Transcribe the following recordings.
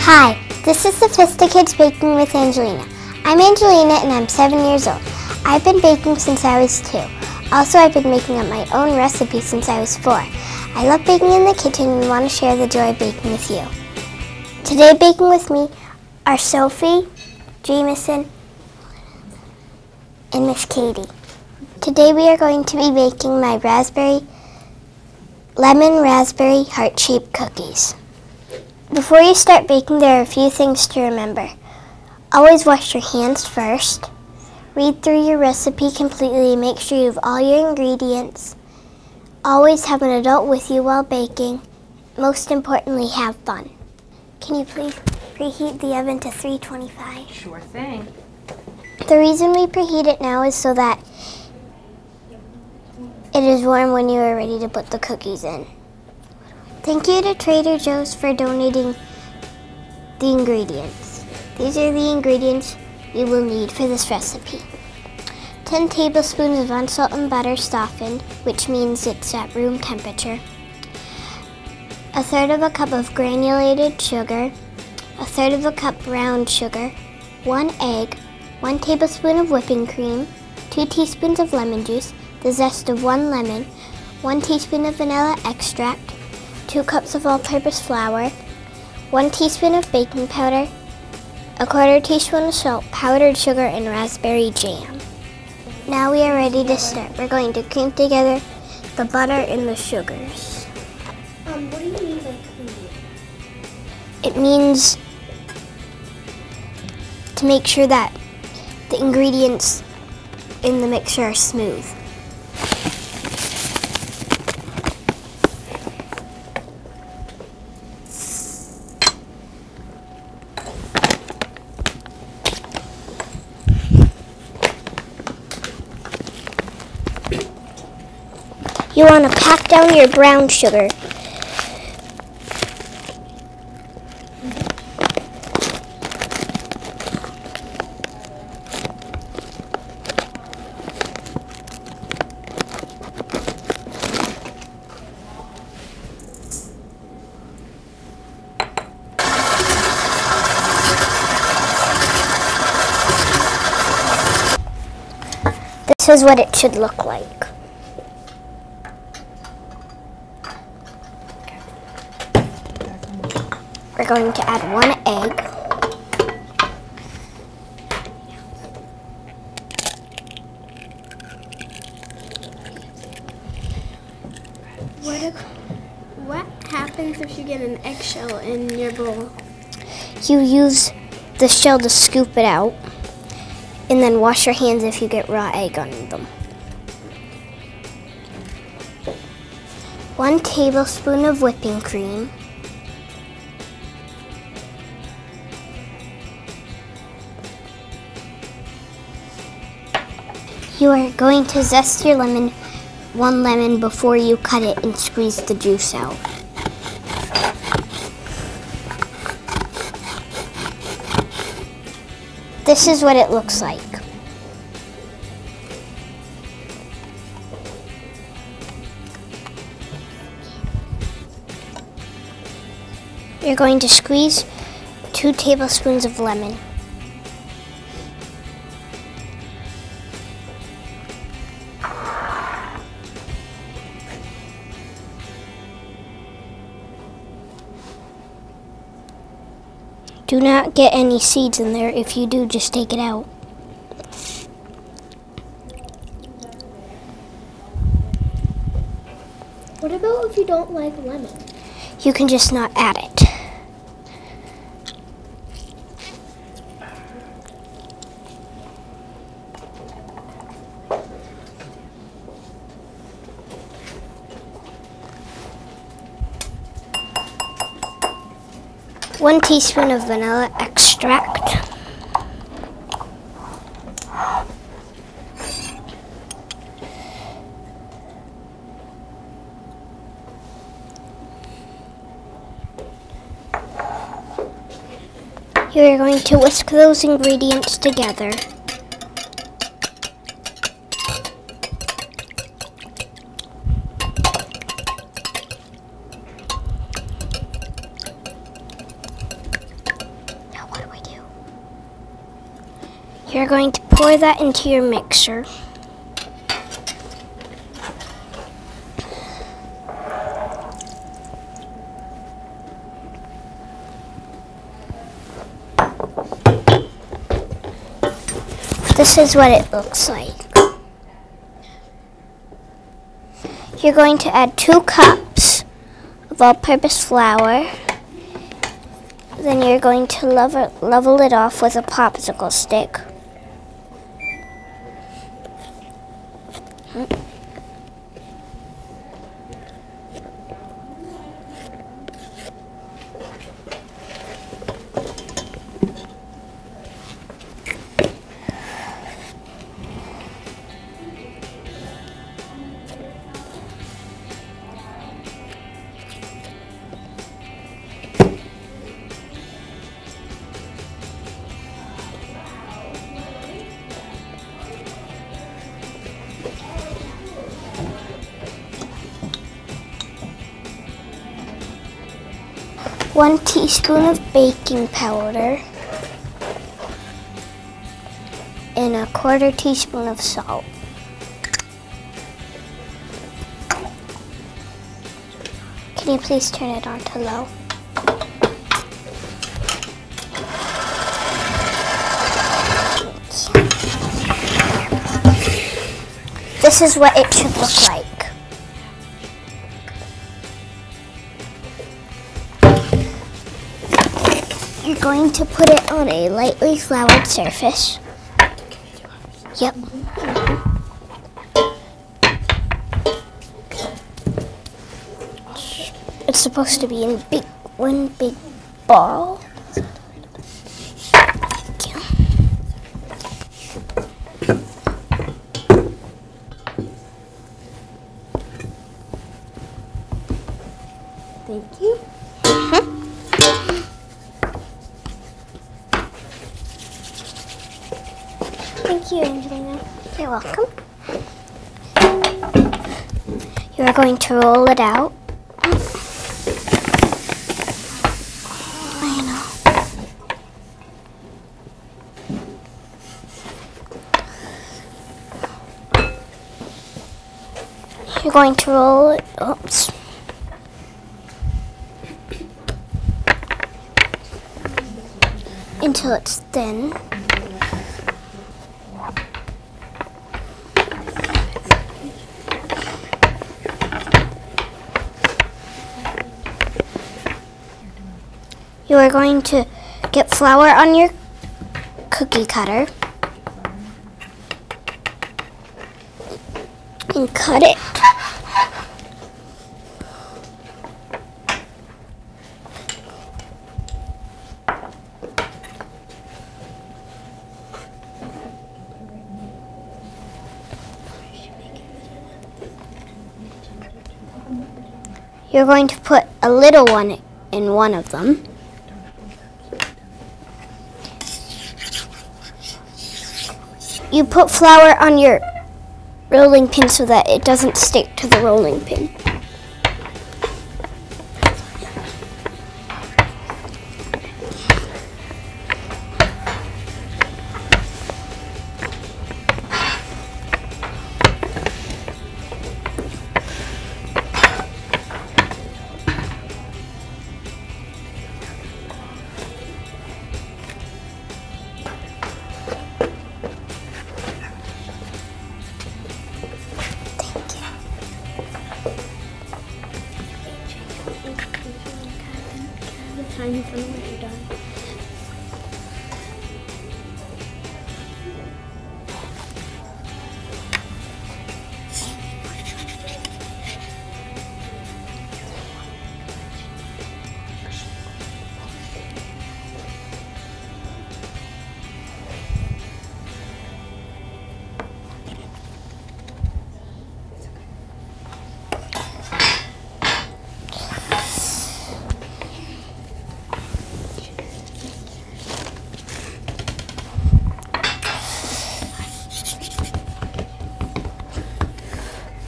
Hi, this is Sophistikids Baking with Angelina. I'm Angelina and I'm 7 years old. I've been baking since I was 2. Also, I've been making up my own recipes since I was 4. I love baking in the kitchen and want to share the joy of baking with you. Today, baking with me are Sophie, Jameson, and Miss Katie. Today we are going to be baking my lemon raspberry heart-shaped cookies. Before you start baking, there are a few things to remember. Always wash your hands first. Read through your recipe completely and make sure you have all your ingredients. Always have an adult with you while baking. Most importantly, have fun. Can you please preheat the oven to 325? Sure thing. The reason we preheat it now is so that it is warm when you are ready to put the cookies in. Thank you to Trader Joe's for donating the ingredients. These are the ingredients you will need for this recipe. 10 tablespoons of unsalted butter softened, which means it's at room temperature. 1/3 of a cup of granulated sugar. 1/3 of a cup brown sugar. 1 egg. 1 tablespoon of whipping cream. 2 teaspoons of lemon juice. The zest of 1 lemon. 1 teaspoon of vanilla extract. 2 cups of all-purpose flour, 1 teaspoon of baking powder, 1/4 teaspoon of salt, powdered sugar, and raspberry jam. Now we are ready to start. We're going to cream together the butter and the sugars. What do you mean by cream? It means to make sure that the ingredients in the mixture are smooth. You want to pack down your brown sugar. This is what it should look like. We're going to add 1 egg. What happens if you get an eggshell in your bowl? You use the shell to scoop it out, and then wash your hands if you get raw egg on them. 1 tablespoon of whipping cream. You are going to zest your lemon, 1 lemon, before you cut it and squeeze the juice out. This is what it looks like. You're going to squeeze 2 tablespoons of lemon. Do not get any seeds in there. If you do, just take it out. What about if you don't like lemon? You can just not add it. One teaspoon of vanilla extract. You are going to whisk those ingredients together. You're going to pour that into your mixer. This is what it looks like. You're going to add 2 cups of all-purpose flour. Then you're going to level it off with a popsicle stick. One teaspoon of baking powder and a 1/4 teaspoon of salt. Can you please turn it on to low? This is what it should look like. You're going to put it on a lightly floured surface. Yep. It's supposed to be in one big ball. Thank you. Thank you, Angelina. You're welcome. You are going to roll it out. I know. You're going to roll it. Oops. Until it's thin. You are going to get flour on your cookie cutter and cut it. You're going to put a little one in one of them. You put flour on your rolling pin so that it doesn't stick to the rolling pin. Time for when you're done.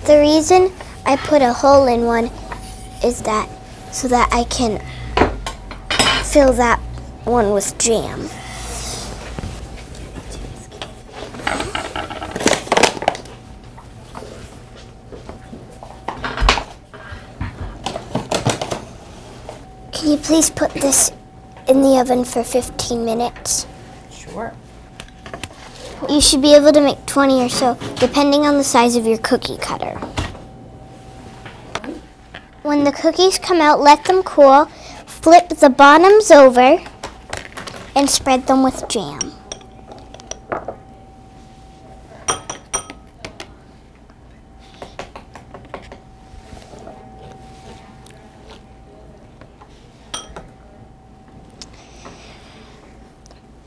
The reason I put a hole in one is that so that I can fill that one with jam. Can you please put this in the oven for 15 minutes? Sure. You should be able to make 20 or so, depending on the size of your cookie cutter. When the cookies come out, let them cool. Flip the bottoms over and spread them with jam.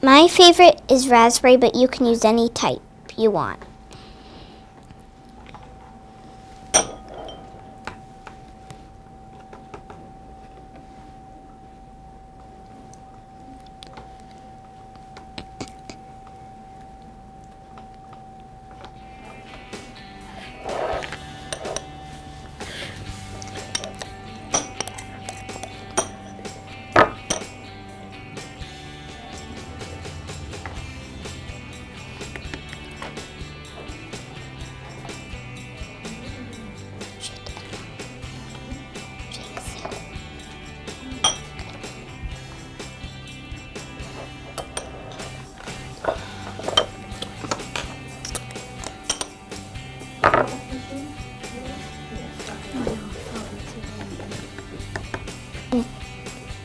My favorite is raspberry, but you can use any type you want.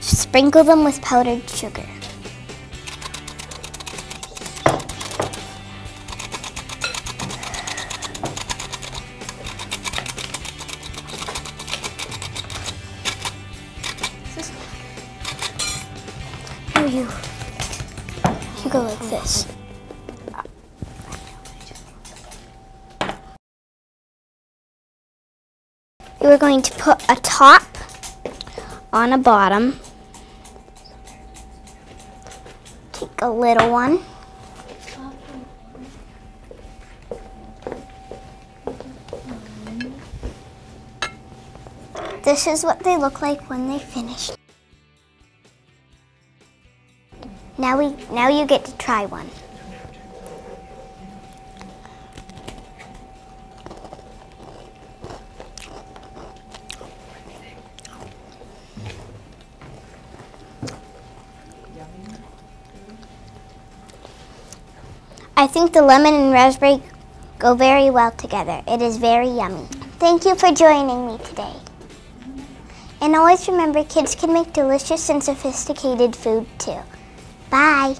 Sprinkle them with powdered sugar. Here you go like this. We're going to put a top on a bottom. Take a little one. This is what they look like when they finish. Now you get to try one. I think the lemon and raspberry go very well together. It is very yummy. Thank you for joining me today. And always remember, kids can make delicious and sophisticated food too. Bye.